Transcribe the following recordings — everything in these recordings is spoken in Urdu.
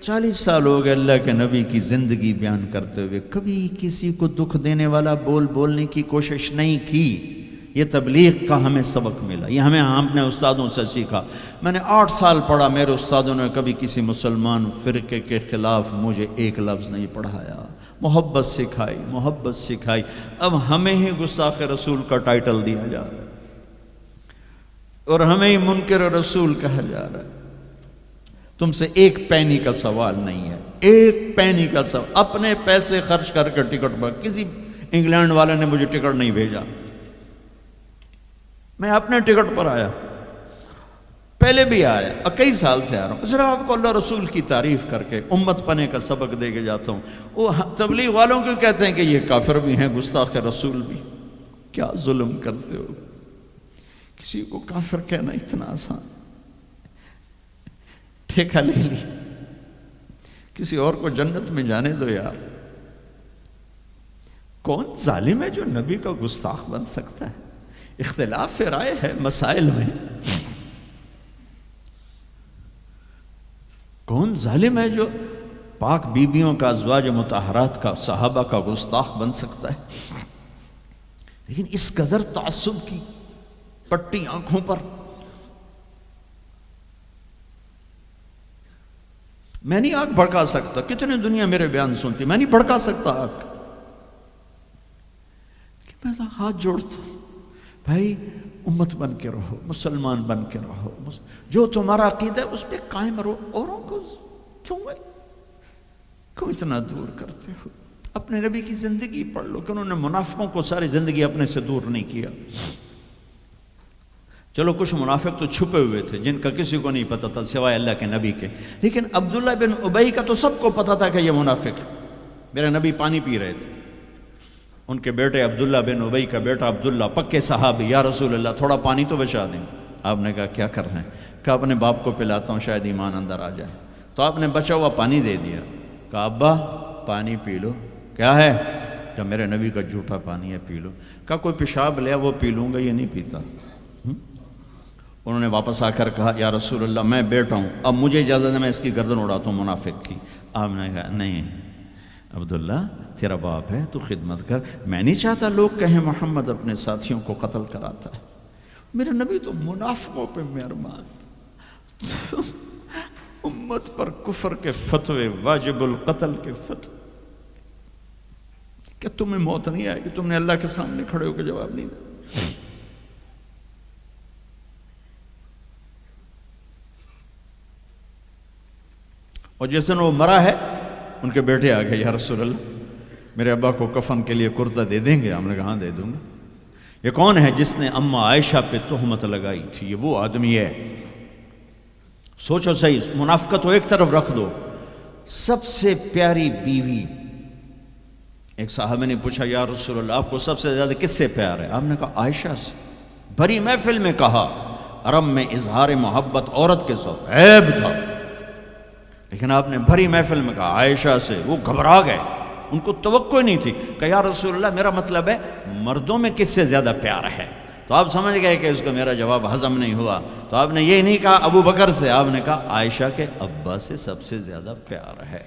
40 سال ہو گئے اللہ کے نبی کی زندگی بیان کرتے ہوئے، کبھی کسی کو دکھ دینے والا بولنے کی کوشش نہیں کی۔ یہ تبلیغ کا ہمیں سبق ملا، یہ ہم نے استادوں سے سیکھا۔ میں نے 8 سال پڑھا، میرے استادوں نے کبھی کسی مسلمان فرقے کے خلاف مجھے ایک لفظ نہیں پڑھایا، محبت سکھائی۔ اب ہمیں ہی گستاخ رسول کا ٹائٹل دیا جا رہا ہے اور ہمیں ہی منکر رسول کہا جا رہا ہے۔ تم سے ایک پینی کا سوال نہیں ہے، ایک پینی کا سوال۔ اپنے پیسے خرچ کر کے ٹکٹ پر، کسی انگلینڈ والے نے مجھے ٹکٹ نہیں بھیجا، میں اپنے ٹکٹ پر آیا، پہلے بھی آیا اور کئی سال سے آ رہا ہوں، ذرا آپ کو اللہ رسول کی تعریف کر کے امت پنے کا سبق دے کے جاتا ہوں۔ وہ تبلیغ والوں کیوں کہتے ہیں کہ یہ کافر بھی ہیں، گستاخ رسول بھی؟ کیا ظلم کرتے ہو، کسی کو کافر کہنا اتنا آسان، ٹھیکہ لے لی، کسی اور کو جنت میں جانے دو یار۔ کون ظالم ہے جو نبی کا گستاخ بن سکتا ہے؟ اختلاف رائے ہے مسائل میں، کون ظالم ہے جو پاک بیویوں کا، ازواج مطہرات کا، صحابہ کا گستاخ بن سکتا ہے؟ لیکن اس قدر تعصب کی پٹی آنکھوں پر، میں نہیں آنکھ بھڑکا سکتا، کتنے دنیا میرے بیان سنتی، میں نہیں بھڑکا سکتا آنکھ، میں تو ہاتھ جوڑتا ہوں، بھائی امت بن کے رہو، مسلمان بن کے رہو، جو تمہارا عقیدہ ہے اس پہ قائم رہو، اوروں کو کیوں اتنا دور کرتے ہو؟ اپنے نبی کی زندگی پڑھ لو کہ انہوں نے منافقوں کو ساری زندگی اپنے سے دور نہیں کیا۔ چلو کچھ منافق تو چھپے ہوئے تھے جن کا کسی کو نہیں پتا تھا سوائے اللہ کے نبی کے، لیکن عبداللہ بن ابی کا تو سب کو پتا تھا کہ یہ منافق ہے۔ میرے نبی پانی پی رہے تھے، ان کے بیٹے عبداللہ بن ابی کا بیٹا عبداللہ، پکے صحابی، یا رسول اللہ تھوڑا پانی تو بچا دیں۔ آپ نے کہا کیا کر رہے ہیں؟ کہا اپنے باپ کو پلاتا ہوں شاید ایمان اندر آ جائے۔ تو آپ نے بچا ہوا پانی دے دیا، کہا ابا پانی پی لو۔ کیا ہے؟ کہ میرے نبی کا جھوٹا پانی ہے، پی لو۔ کہا کوئی پیشاب لیا وہ پی لوں گا، یہ نہیں پیتا۔ انہوں نے واپس آ کر کہا یا رسول اللہ میں بیٹا ہوں، اب مجھے اجازت ہے میں اس کی گردن اڑاتا ہوں منافق کی۔ آپ نے کہا نہیں عبداللہ تیرا باپ ہے، تو خدمت کر، میں نہیں چاہتا لوگ کہیں محمد اپنے ساتھیوں کو قتل کراتا ہے۔ میرے نبی تو منافقوں پہ مہربان، امت پر کفر کے فتوے، واجب القتل کے فتوے، کہ تمہیں موت نہیں آئے گی، تم نے اللہ کے سامنے کھڑے ہو کے جواب نہیں دیا۔ اور جس دن وہ مرا ہے ان کے بیٹے آ گئے، یا رسول اللہ میرے ابا کو کفن کے لیے کرتا دے دیں گے؟ ہم نے کہا ہاں دے دوں گا۔ یہ کون ہے جس نے اماں عائشہ پہ تہمت لگائی تھی؟ یہ وہ آدمی ہے۔ سوچو صحیح، منافقت تو ایک طرف رکھ دو، سب سے پیاری بیوی، ایک صحابہ نے پوچھا یا رسول اللہ آپ کو سب سے زیادہ کس سے پیار ہے؟ آپ نے کہا عائشہ سے۔ بھری محفل میں کہا، عرب میں اظہار محبت عورت کے ساتھ عیب تھا، لیکن آپ نے بھری محفل میں کہا عائشہ سے۔ وہ گھبرا گئے، ان کو توقع نہیں تھی کہ یا رسول اللہ میرا مطلب ہے مردوں میں کس سے زیادہ پیار ہے؟ تو آپ سمجھ گئے کہ اس کو میرا جواب ہضم نہیں ہوا، تو آپ نے یہ نہیں کہا ابو بکر سے، آپ نے کہا عائشہ کے ابا سے سب سے زیادہ پیار ہے،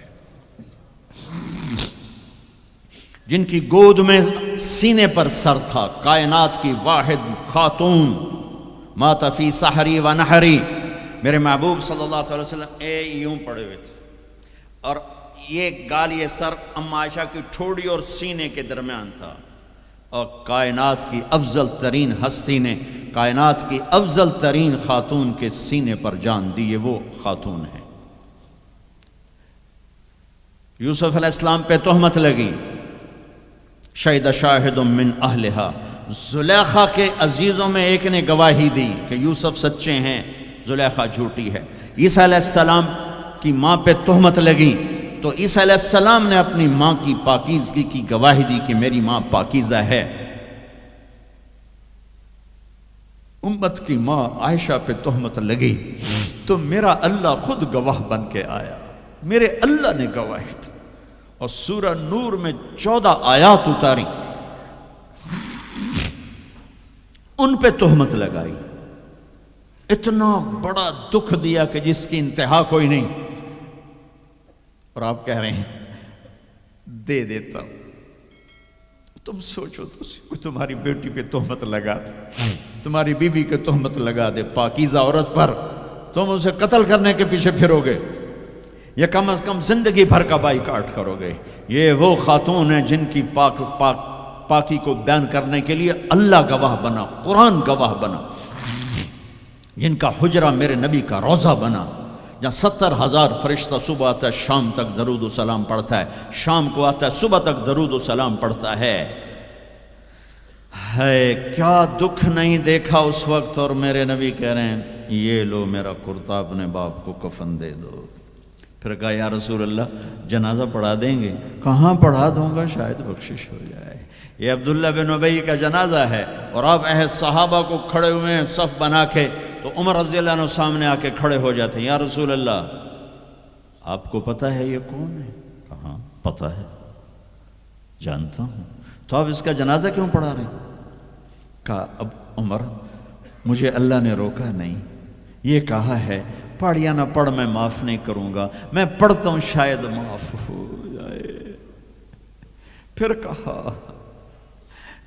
جن کی گود میں سینے پر سر تھا، کائنات کی واحد خاتون، مات فی سحری و نحری۔ میرے محبوب صلی اللہ علیہ وسلم یوں پڑے ہوئے تھے، اور یہ گال، یہ سر اماں عائشہ کی ٹھوڑی اور سینے کے درمیان تھا، اور کائنات کی افضل ترین ہستی نے، کائنات کی افضل ترین خاتون کے سینے پر جان دی، یہ وہ خاتون ہے۔ یوسف علیہ السلام پہ تہمت لگی، شہد شاہد من اہلہا، زلیخا کے عزیزوں میں ایک نے گواہی دی کہ یوسف سچے ہیں، زلیخا جھوٹی ہے۔ عیسیٰ علیہ السلام کی ماں پہ تہمت لگی تو عیسیٰ علیہ السلام نے اپنی ماں کی پاکیزگی کی گواہی دی کہ میری ماں پاکیزہ ہے۔ امت کی ماں عائشہ پہ تہمت لگی تو میرا اللہ خود گواہ بن کے آیا، میرے اللہ نے گواہی دی، اور سورہ نور میں 14 آیات اتاری، ان پہ تہمت لگائی، اتنا بڑا دکھ دیا کہ جس کی انتہا کوئی نہیں۔ اور آپ کہہ رہے ہیں دے دیتا ہوں۔ تم سوچو تو کوئی تمہاری بیٹی پہ تہمت لگا دے، تمہاری بیوی کے تہمت لگا دے پاکیزہ عورت پر، تم اسے قتل کرنے کے پیچھے پھرو گے یا کم از کم زندگی بھر کا بائیکاٹ کرو گے؟ یہ وہ خاتون ہیں جن کی پاکی کو بیان کرنے کے لیے اللہ گواہ بنا، قرآن گواہ بنا، جن کا حجرہ میرے نبی کا روضہ بنا، جہاں 70,000 فرشتہ صبح آتا ہے شام تک درود و سلام پڑھتا ہے، شام کو آتا ہے صبح تک درود و سلام پڑھتا ہے۔ کیا دکھ نہیں دیکھا اس وقت، اور میرے نبی کہہ رہے ہیں یہ لو میرا کرتا اپنے باپ کو کفن دے دو۔ پھر کہا یا رسول اللہ جنازہ پڑھا دیں گے؟ کہاں پڑھا دوں گا، شاید بخشش ہو جائے۔ یہ عبداللہ بن ابی کا جنازہ ہے اور آپ اہل صحابہ کو کھڑے ہوئے ہیں صف بنا کے، تو عمر رضی اللہ عنہ سامنے آ کے کھڑے ہو جاتے ہیں، یا رسول اللہ آپ کو پتہ ہے یہ کون ہے؟ کہاں پتہ ہے، جانتا ہوں، تو آپ اس کا جنازہ کیوں پڑھا رہے ہیں؟ کہا اب عمر مجھے اللہ نے روکا نہیں، یہ کہا ہے پڑھ یا نہ پڑھ میں معاف نہیں کروں گا، میں پڑھتا ہوں شاید معاف ہو جائے۔ پھر کہا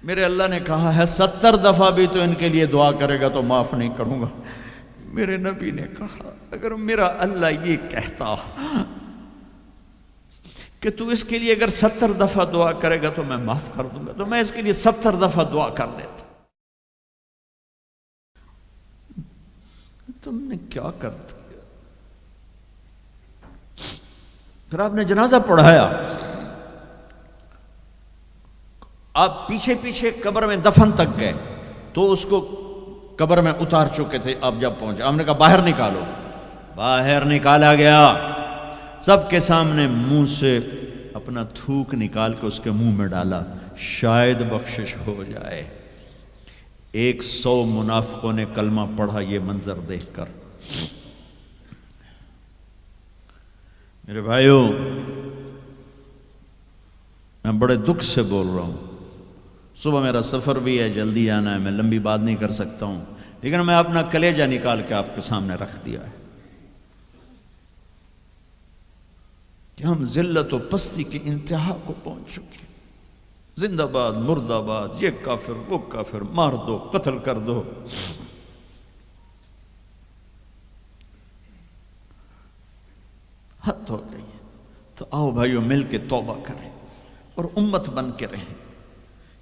میرے اللہ نے کہا ہے 70 دفعہ بھی تو ان کے لیے دعا کرے گا تو معاف نہیں کروں گا۔ میرے نبی نے کہا اگر میرا اللہ یہ کہتا کہ تو اس کے لیے اگر 70 دفعہ دعا کرے گا تو میں معاف کر دوں گا، تو میں اس کے لیے 70 دفعہ دعا کر دیتا۔ تم نے کیا کر دیا؟ پھر آپ نے جنازہ پڑھایا، آپ پیچھے پیچھے قبر میں دفن تک گئے تو اس کو قبر میں اتار چکے تھے، آپ جب پہنچے آپ نے کہا باہر نکالو، باہر نکالا گیا، سب کے سامنے منہ سے اپنا تھوک نکال کے اس کے منہ میں ڈالا شاید بخشش ہو جائے۔ 100 منافقوں نے کلمہ پڑھا یہ منظر دیکھ کر۔ میرے بھائیوں میں بڑے دکھ سے بول رہا ہوں، صبح میرا سفر بھی ہے، جلدی آنا ہے، میں لمبی بات نہیں کر سکتا ہوں، لیکن میں اپنا کلیجہ نکال کے آپ کے سامنے رکھ دیا ہے کہ ہم ذلت و پستی کی انتہا کو پہنچ چکے ہیں۔ زندہ باد مردہ باد، یہ کافر وہ کافر، مار دو قتل کر دو۔ حد ہو گئی ہے، تو آؤ بھائیو مل کے توبہ کریں اور امت بن کے رہیں۔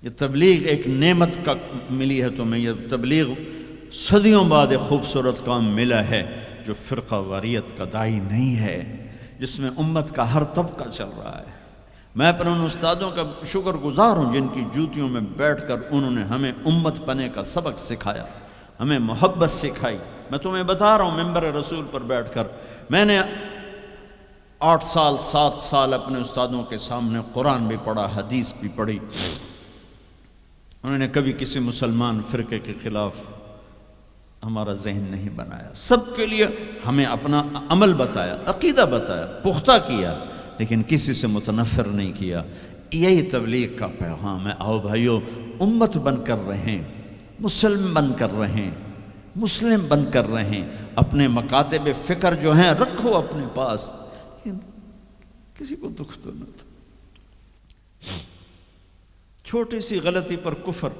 یہ تبلیغ ایک نعمت کا ملی ہے تمہیں، یہ تبلیغ صدیوں بعد ایک خوبصورت کام ملا ہے جو فرقہ واریت کا داعی نہیں ہے، جس میں امت کا ہر طبقہ چل رہا ہے۔ میں اپنے ان استادوں کا شکر گزار ہوں جن کی جوتیوں میں بیٹھ کر انہوں نے ہمیں امت بنے کا سبق سکھایا، ہمیں محبت سکھائی۔ میں تمہیں بتا رہا ہوں ممبر رسول پر بیٹھ کر، میں نے 8 سال 7 سال اپنے استادوں کے سامنے قرآن بھی پڑھا، حدیث بھی پڑھی، انہوں نے کبھی کسی مسلمان فرقے کے خلاف ہمارا ذہن نہیں بنایا، سب کے لیے ہمیں اپنا عمل بتایا، عقیدہ بتایا، پختہ کیا، لیکن کسی سے متنفر نہیں کیا۔ یہی تبلیغ کا پیغام ہے۔ آؤ بھائیو امت بن کر رہیں، مسلم بن کر رہیں، مسلم بن کر رہیں، اپنے مکاتب فکر جو ہیں رکھو اپنے پاس، کسی کو دکھ تو نہ تھا۔ چھوٹی سی غلطی پر کفر،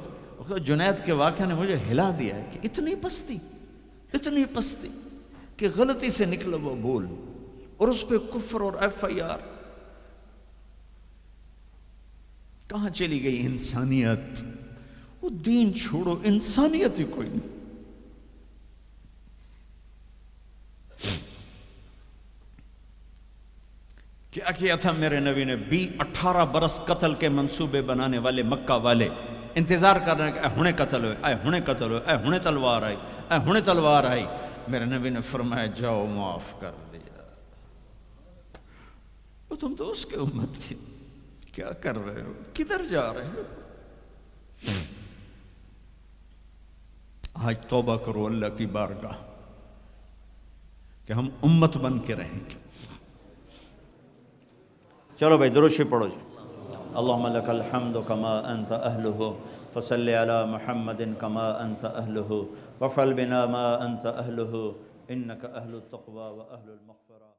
جنید کے واقعہ نے مجھے ہلا دیا ہے کہ اتنی پستی کہ غلطی سے نکلا وہ بول اور اس پہ کفر اور FIR۔ کہاں چلی گئی انسانیت؟ وہ دین چھوڑو، انسانیت ہی کوئی نہیں۔ کیا کیا تھا میرے نبی نے؟ 18 برس قتل کے منصوبے بنانے والے مکہ والے انتظار کر رہے ہیں کہ اے ہنے قتل ہوئے، اے ہنے قتل ہوئے، اے ہنے تلوار آئی، اے ہنے تلوار آئی۔ میرے نبی نے فرمایا جاؤ معاف کر دیا۔ وہ تم تو اس کے امت کی، کیا کر رہے ہو، کدھر جا رہے ہو؟ آج توبہ کرو اللہ کی بارگاہ کہ ہم امت بن کے رہیں گے۔ چلو بھائی درود شریف پڑھو جی۔ اللہم لک الحمد کما انت اہلہ فصل علی محمد کما انت اہلہ وفعل بنا ما انت اہلہ انک اہل التقوی و اہل المغفرہ۔